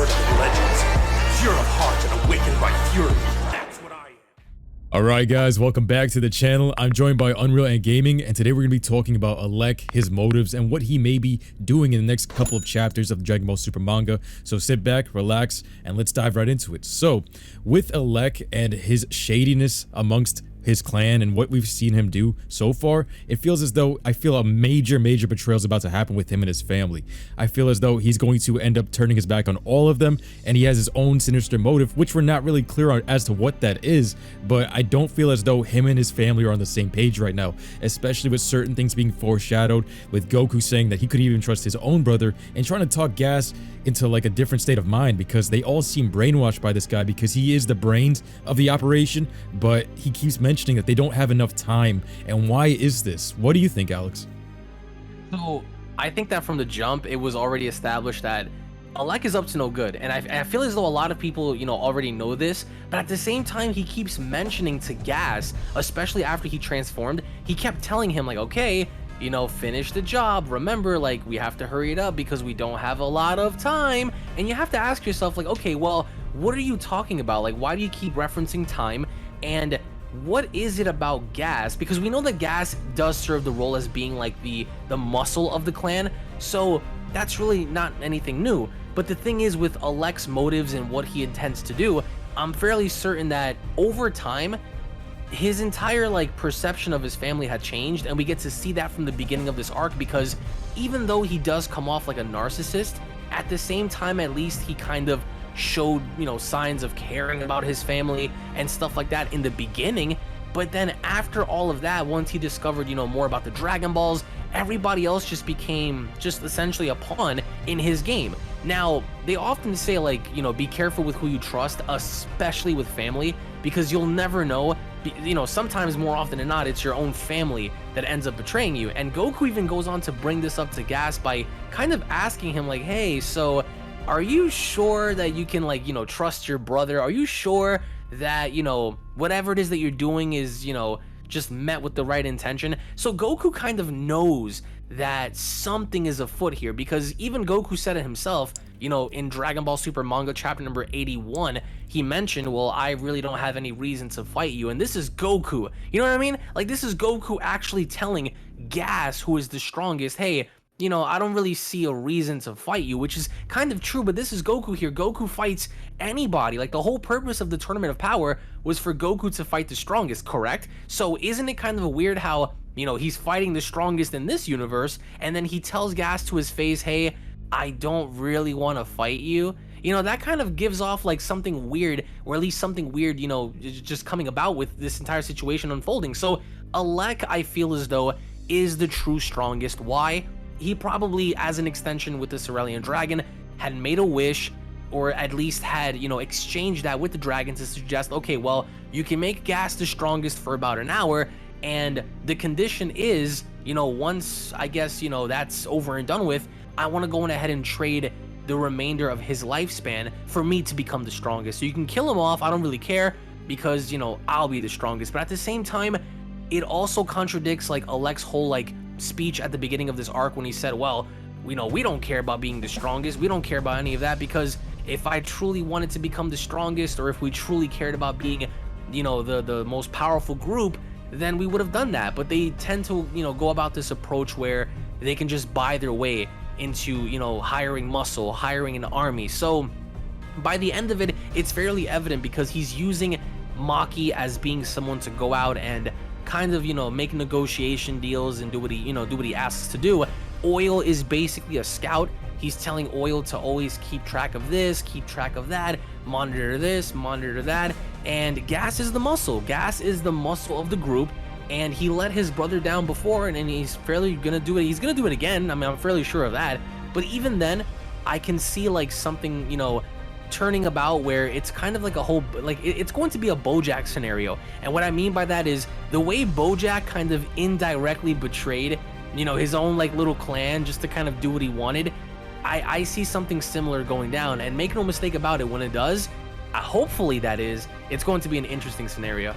vertical legends, pure of heart and awakened by fury. That's what I am. Alright guys, welcome back to the channel. I'm joined by UnrealEntGaming, and today we're going to be talking about Elec, his motives, and what he may be doing in the next couple of chapters of the Ball Super Manga. So sit back, relax, and let's dive right into it. So, with Elec and his shadiness amongst his clan and what we've seen him do so far, it feels as though I feel a major betrayal is about to happen with him and his family. I feel as though he's going to end up turning his back on all of them, and he has his own sinister motive, which we're not really clear on as to what that is, but I don't feel as though him and his family are on the same page right now, especially with certain things being foreshadowed, with Goku saying that he couldn't even trust his own brother and trying to talk Gas into like a different state of mind because they all seem brainwashed by this guy because he is the brains of the operation, but he keeps mentioning that they don't have enough time. And why is this? What do you think, Alex? So I think that from the jump, it was already established that Elec is up to no good, and I feel as though a lot of people, already know this, but at the same time, he keeps mentioning to Gas, especially after he transformed, he kept telling him like, okay, finish the job. Remember, like, we have to hurry it up because we don't have a lot of time. And you have to ask yourself, like, okay, well, what are you talking about? Like, why do you keep referencing time? And what is it about Gas? Because we know that Gas does serve the role as being like the muscle of the clan, so that's really not anything new. But the thing is, with Elec's motives and what he intends to do, I'm fairly certain that over time his entire perception of his family had changed, and we get to see that from the beginning of this arc, because even though he does come off like a narcissist, at the same time, at least he kind of showed signs of caring about his family and stuff like that in the beginning. But then after all of that, once he discovered more about the Dragon Balls, everybody else just became essentially a pawn in his game. Now, they often say be careful with who you trust, especially with family, because you'll never know. Sometimes, more often than not, it's your own family that ends up betraying you. And Goku even goes on to bring this up to Gas by kind of asking him like, hey, so are you sure that you can trust your brother? Are you sure that whatever it is that you're doing is just met with the right intention? So Goku kind of knows that something is afoot here, because even Goku said it himself, in Dragon Ball Super Manga Chapter number 81, he mentioned, well, I really don't have any reason to fight you. And this is Goku, you know what I mean? Like, this is Goku actually telling Gas, who is the strongest, hey, I don't really see a reason to fight you, which is kind of true, but this is Goku here. Goku fights anybody. Like, the whole purpose of the Tournament of Power was for Goku to fight the strongest, correct? So isn't it kind of weird how, he's fighting the strongest in this universe, and then he tells Gas to his face, hey, I don't really want to fight you? That kind of gives off something weird, or at least something weird, just coming about with this entire situation unfolding. So Elec, I feel as though, is the true strongest. Why? He probably, as an extension with the Cerealian dragon, had made a wish, or at least had, exchanged that with the dragon to suggest, okay, well, you can make Gas the strongest for about an hour, and the condition is, once, I guess, that's over and done with, I want to go on ahead and trade the remainder of his lifespan for me to become the strongest. So you can kill him off, I don't really care, because, I'll be the strongest. But at the same time, it also contradicts, Elec's whole, speech at the beginning of this arc when he said, well, we don't care about being the strongest, we don't care about any of that, because if I truly wanted to become the strongest, or if we truly cared about being the most powerful group, then we would have done that. But they tend to go about this approach where they can just buy their way into hiring muscle, hiring an army. So by the end of it, it's fairly evident, because he's using Maki as being someone to go out and kind of make negotiation deals and do what he asks to do. Oil is basically a scout. He's telling Oil to always keep track of this, keep track of that, monitor this, monitor that, and Gas is the muscle. Gas is the muscle of the group, and he let his brother down before, and he's fairly gonna do it. He's gonna do it again. I mean, I'm fairly sure of that. But even then, I can see something turning about where it's kind of like a whole, it's going to be a BoJack scenario. And what I mean by that is the way BoJack kind of indirectly betrayed his own little clan just to kind of do what he wanted. I see something similar going down, and make no mistake about it, when it does, hopefully it's going to be an interesting scenario.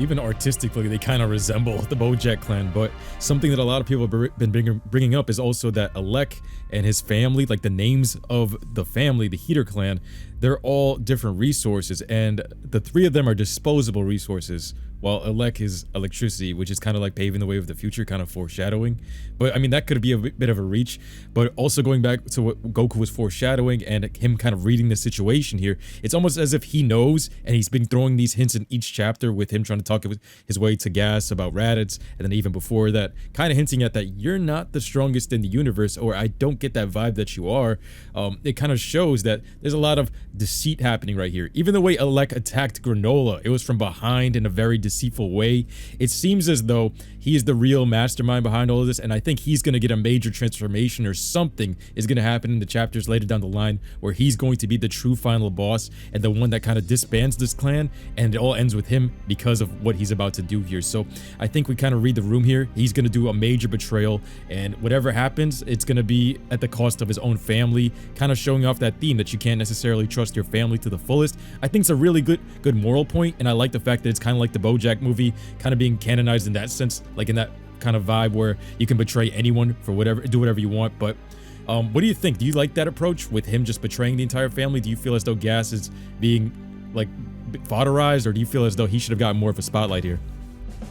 even artistically, they kind of resemble the Bojack clan. But something that a lot of people have been bringing up is also that Elec and his family, like the names of the family, the Heater clan, they're all different resources, and the three of them are disposable resources, while Elec is electricity, which is kind of like paving the way of the future, kind of foreshadowing. But I mean, that could be a bit of a reach. But also going back to what Goku was foreshadowing and him kind of reading the situation here, it's almost as if he knows, and he's been throwing these hints in each chapter with him trying to talk his way to Gas about Raditz, and then even before that, kind of hinting at that you're not the strongest in the universe, or I don't get that vibe that you are. It kind of shows that there's a lot of deceit happening right here. Even the way Elec attacked Granola, it was from behind in a very deceitful way. It seems as though he is the real mastermind behind all of this, and I think he's going to get a major transformation, or something is going to happen in the chapters later down the line where he's going to be the true final boss and the one that kind of disbands this clan, and it all ends with him because of what he's about to do here. So I think we kind of read the room here. He's going to do a major betrayal, and whatever happens, it's going to be at the cost of his own family, kind of showing off that theme that you can't necessarily trust your family to the fullest. I think it's a really good moral point, and I like the fact that it's kind of like the Bojack movie, kind of being canonized in that sense, like in that kind of vibe where you can betray anyone for whatever, do whatever you want. But what do you think? Do you like that approach with him just betraying the entire family? Do you feel as though Gas is being like fodderized, or do you feel as though he should have gotten more of a spotlight here?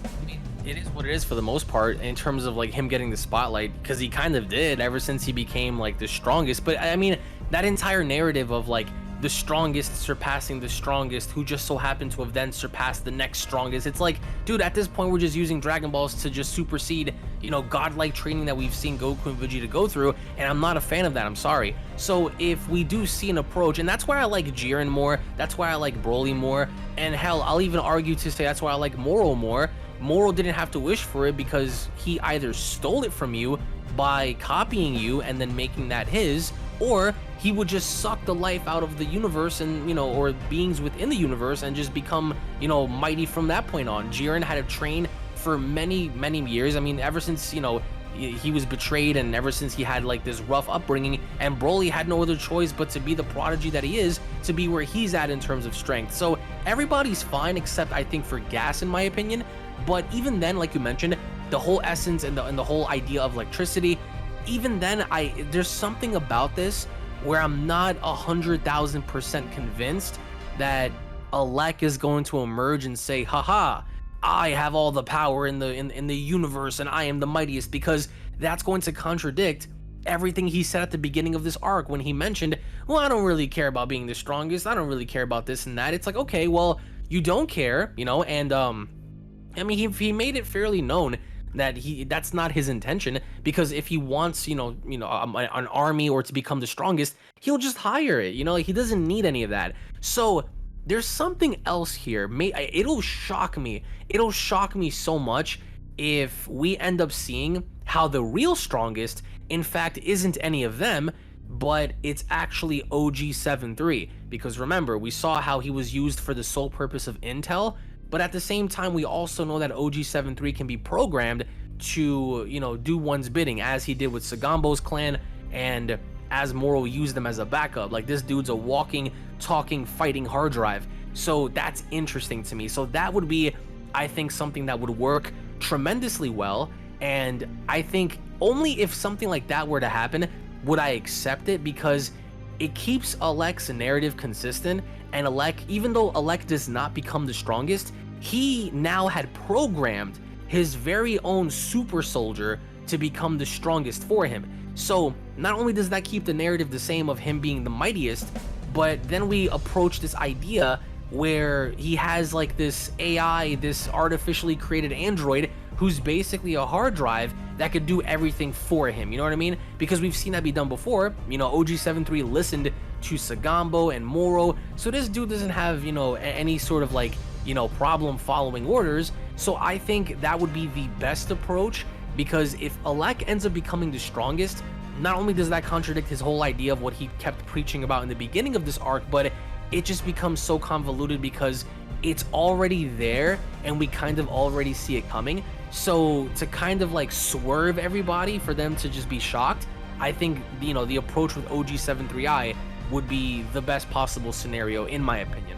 I mean, it is what it is for the most part in terms of like him getting the spotlight, because he kind of did ever since he became like the strongest. But I mean, that entire narrative of like the strongest surpassing the strongest, who just so happened to have then surpassed the next strongest. It's like, dude, at this point, we're just using Dragon Balls to just supersede, you know, godlike training that we've seen Goku and Vegeta go through, and I'm not a fan of that, I'm sorry. So if we do see an approach, and that's why I like Jiren more, that's why I like Broly more, and hell, I'll even argue to say that's why I like Moro more. Moro didn't have to wish for it because he either stole it from you by copying you and then making that his, or he would just suck the life out of the universe and, you know, or beings within the universe and just become, you know, mighty from that point on. Jiren had to train for many years. I mean, ever since, you know, he was betrayed, and ever since he had like this rough upbringing, and Broly had no other choice but to be the prodigy that he is, to be where he's at in terms of strength. So everybody's fine except I think for Gas, in my opinion. But even then, like you mentioned, the whole essence and the whole idea of electricity, even then, there's something about this where I'm not 100,000% convinced that Elec is going to emerge and say, haha, I have all the power in the universe and I am the mightiest, because that's going to contradict everything he said at the beginning of this arc when he mentioned, well, I don't really care about being the strongest, I don't really care about this and that. It's like, okay, well, you don't care, you know, and I mean, he made it fairly known that that's not his intention, because if he wants, you know, an army or to become the strongest, he'll just hire it, you know, like, he doesn't need any of that. So there's something else here. It'll shock me so much if we end up seeing how the real strongest in fact isn't any of them, but it's actually OG-73, because remember, we saw how he was used for the sole purpose of intel. But at the same time, we also know that OG-73 can be programmed to, you know, do one's bidding, as he did with Sagambo's clan, and as Moro used them as a backup. Like, this dude's a walking, talking, fighting hard drive. So that's interesting to me. So that would be, I think, something that would work tremendously well. And I think only if something like that were to happen would I accept it, because it keeps Elec's narrative consistent. And Elec, even though Elec does not become the strongest, he now had programmed his very own super soldier to become the strongest for him. So not only does that keep the narrative the same of him being the mightiest, but then we approach this idea where he has like this AI, this artificially created android, who's basically a hard drive that could do everything for him, you know what I mean? Because we've seen that be done before. You know, OG-73 listened to Sagambo and Moro, so this dude doesn't have, you know, any sort of like, you know, problem following orders. So I think that would be the best approach, because if Elec ends up becoming the strongest, not only does that contradict his whole idea of what he kept preaching about in the beginning of this arc, but it just becomes so convoluted because it's already there and we kind of already see it coming. So to kind of like swerve everybody for them to just be shocked, I think, you know, the approach with OG-73I would be the best possible scenario, in my opinion.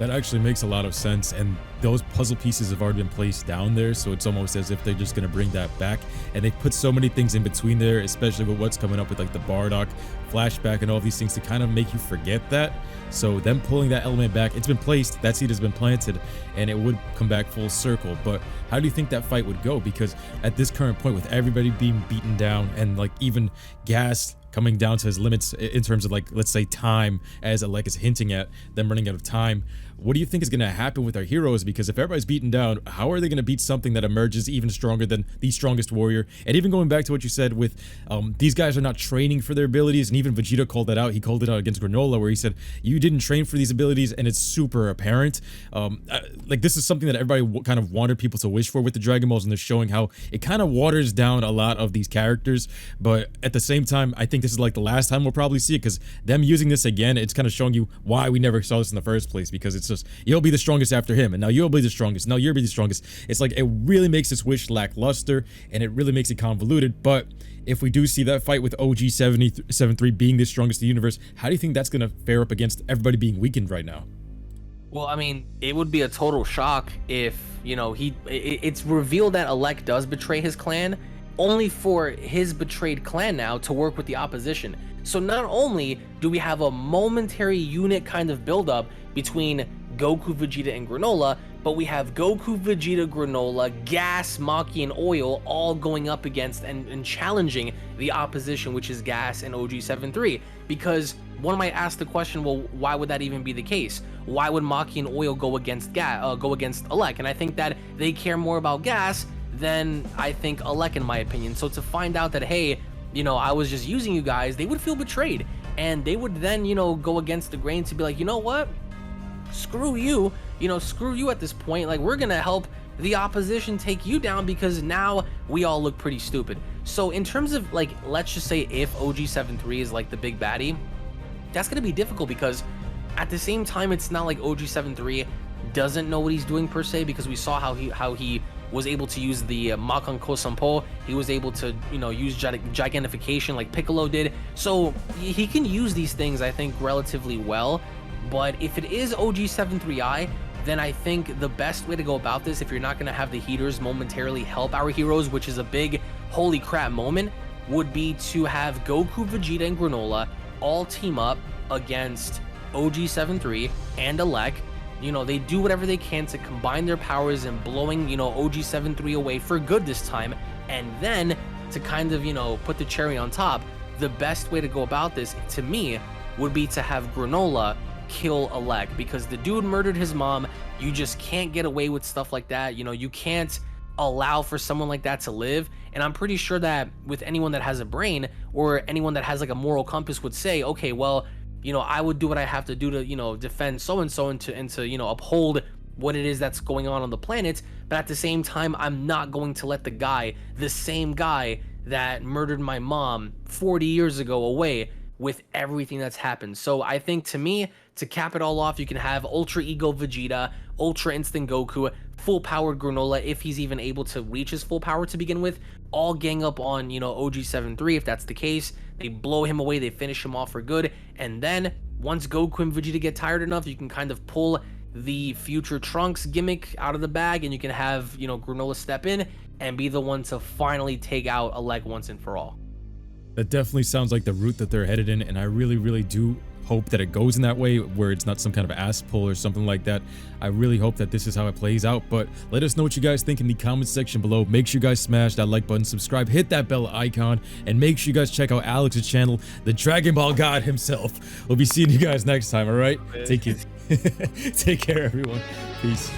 That actually makes a lot of sense, and those puzzle pieces have already been placed down there, so it's almost as if they're just going to bring that back. And they put so many things in between there, especially with what's coming up with like the Bardock flashback and all these things to kind of make you forget that. So them pulling that element back, it's been placed, that seed has been planted, and it would come back full circle. But how do you think that fight would go? Because at this current point, with everybody being beaten down and like even Gas coming down to his limits in terms of like, let's say time, as Elec is hinting at them running out of time, what do you think is going to happen with our heroes? Because if everybody's beaten down, how are they going to beat something that emerges even stronger than the strongest warrior? And even going back to what you said with these guys are not training for their abilities, and even Vegeta called that out. He called it out against Granola, where he said, you didn't train for these abilities, and it's super apparent. Like, this is something that everybody kind of wanted people to wish for with the Dragon Balls, and they're showing how it kind of waters down a lot of these characters. But at the same time, I think this is like the last time we'll probably see it, because them using this again, it's kind of showing you why we never saw this in the first place, because it's just, you'll be the strongest after him, and now you'll be the strongest, now you'll be the strongest. It's like, it really makes this wish lackluster, and it really makes it convoluted. But if we do see that fight with OG 73 being the strongest in the universe, how do you think that's going to fare up against everybody being weakened right now? Well, I mean, it would be a total shock if, you know, it's revealed that Elec does betray his clan, only for his betrayed clan now to work with the opposition. So not only do we have a momentary unit kind of buildup between Goku, Vegeta, and Granola, but we have Goku, Vegeta, Granola, Gas, Maki, and Oil all going up against and challenging the opposition, which is Gas and OG73. Because one might ask the question, well, why would that even be the case? Why would Maki and Oil go against Elec? And I think that they care more about Gas than I think Elec, in my opinion. So to find out that, hey, you know, I was just using you guys, they would feel betrayed, and they would then, you know, go against the grain to be like, you know what, screw you, you know, screw you at this point. Like, we're gonna help the opposition take you down because now we all look pretty stupid. So in terms of, like, let's just say if OG73 is like the big baddie, that's gonna be difficult, because at the same time, it's not like OG73 doesn't know what he's doing per se, because we saw how he was able to use the Makan Kosampo. He was able to, you know, use gigantification like Piccolo did. So he can use these things, I think, relatively well. But if it is OG73I, then I think the best way to go about this, if you're not going to have the heaters momentarily help our heroes, which is a big holy crap moment, would be to have Goku, Vegeta, and Granola all team up against OG73 and Elec. You know, they do whatever they can to combine their powers and blowing, you know, OG73 away for good this time. And then to kind of, you know, put the cherry on top, the best way to go about this, to me, would be to have Granola kill Elec, because the dude murdered his mom. You just can't get away with stuff like that. You know, you can't allow for someone like that to live. And I'm pretty sure that with anyone that has a brain, or anyone that has like a moral compass, would say, okay, well, you know, I would do what I have to do to, you know, defend so-and-so and to, you know, uphold what it is that's going on the planet. But at the same time, I'm not going to let the same guy that murdered my mom 40 years ago away with everything that's happened. So I think, to me, to cap it all off, you can have Ultra Ego Vegeta, Ultra Instinct Goku, full powered Granola, if he's even able to reach his full power to begin with, all gang up on, you know, OG73. If that's the case, they blow him away, they finish him off for good. And then once Goku and Vegeta get tired enough, you can kind of pull the future Trunks gimmick out of the bag, and you can have, you know, Granola step in and be the one to finally take out Elec once and for all. That definitely sounds like the route that they're headed in, and I really, really do hope that it goes in that way, where it's not some kind of ass pull or something like that. I really hope that this is how it plays out. But let us know what you guys think in the comment section below. Make sure you guys smash that like button, subscribe, hit that bell icon, and make sure you guys check out Alex's channel, the Dragon Ball God himself. We'll be seeing you guys next time. All right, take care. Take care, everyone. Peace.